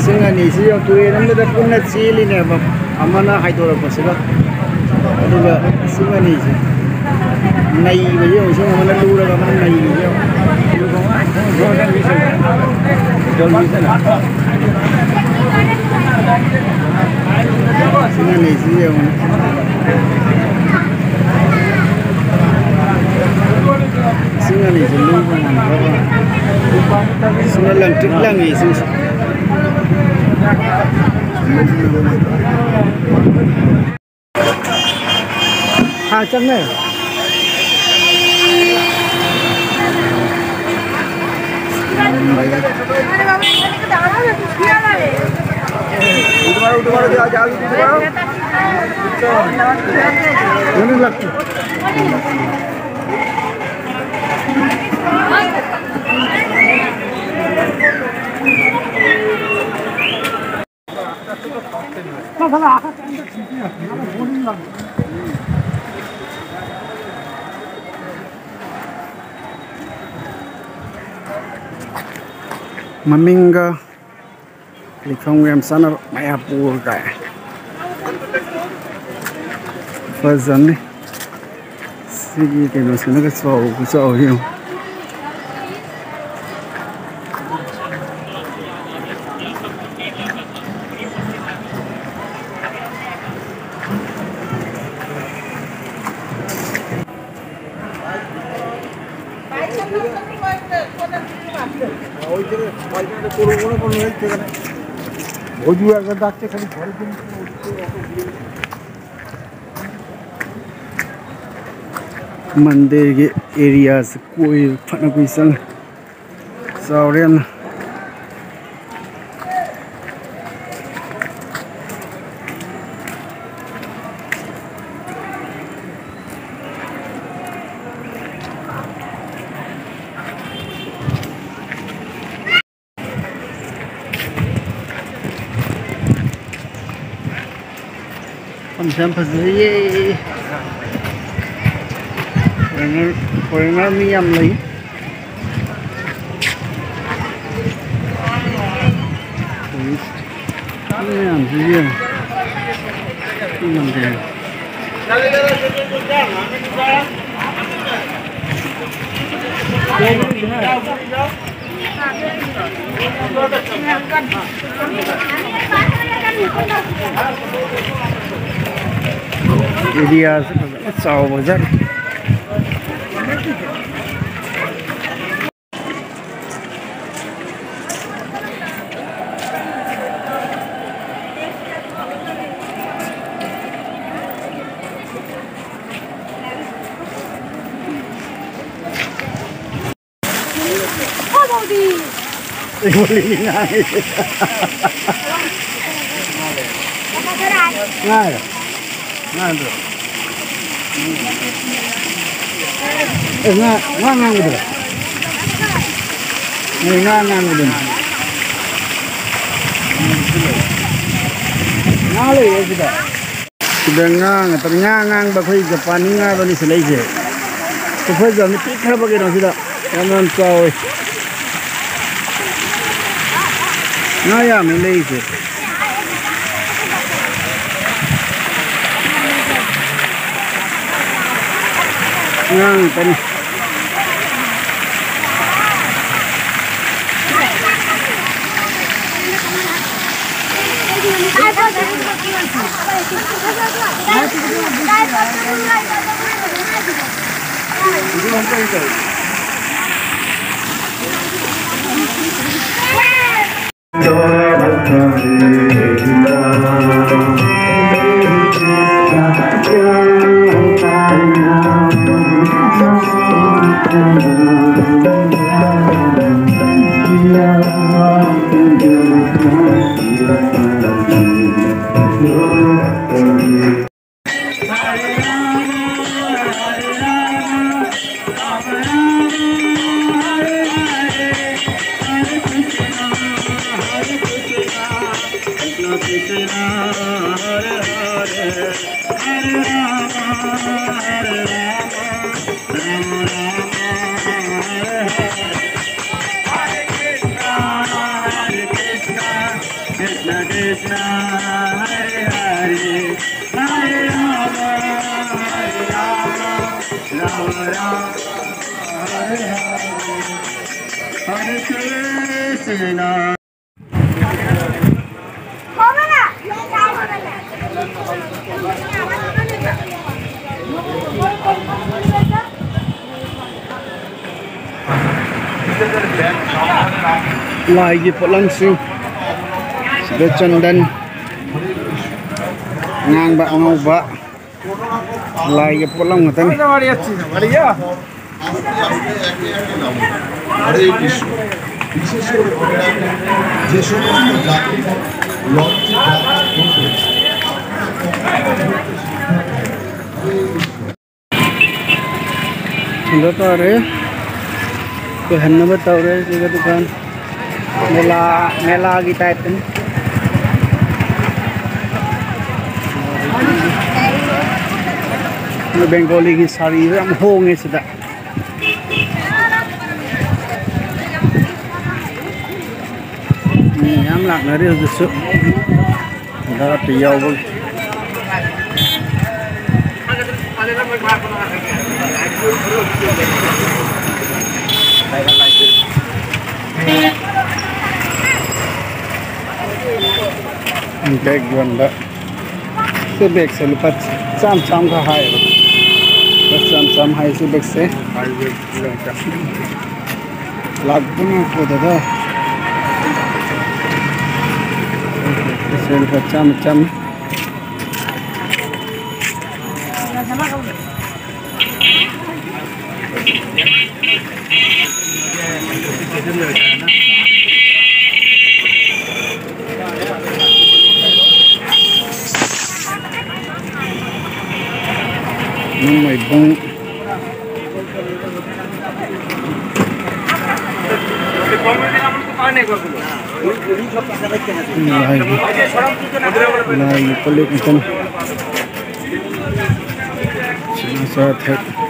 Singani sih yang tuh ini ada punya cili nih, amana haidora pasila. Aduga singani sih. Nai baju sih amana lura kamana nai baju. Singani sih yang singani sih lu singa lantik langi sih. हाँ चलने Mamingga likong yam sana mayapur kaya fazan ni sige kino sana ka saw yun मंदिर के area से कोई फना कोई संग sovereign Sampai sini, orang miam lagi. Miam sini, miam dia. Area sao bazar ngang gitu. Ngang gitu. Ngalih ya sudah. Sudah ngang, tapi ngang bagai Jepang ngang bani selesai. ꯐꯖꯕꯅꯤ ꯄꯤꯛꯈ꯭ꯔꯕ ꯀꯩꯅꯣꯁꯤꯗ ꯌꯥꯝꯅ ꯆꯥꯎꯋꯤ ꯉꯥ ꯌꯥꯝꯃꯤ ꯂꯩꯔꯤꯁꯦ ꯉꯥ ꯉꯥꯛꯇꯅꯤ Lai polamsing sida chandan ngang ba ngau ba lai polam ngatan sudah tare kehanna batau re juga dukan मेला की टाइप में बंगाली की साड़ी हम होंगे सीधा हम लागना रे जसो दा तियाव बो बैग बंदा से बैग से लुपा चाम चाम का हाय बस चाम चाम हाय से बैग से लागना को दादा से लुपा चाम चाम may bong lagi pelik macam sangat hebat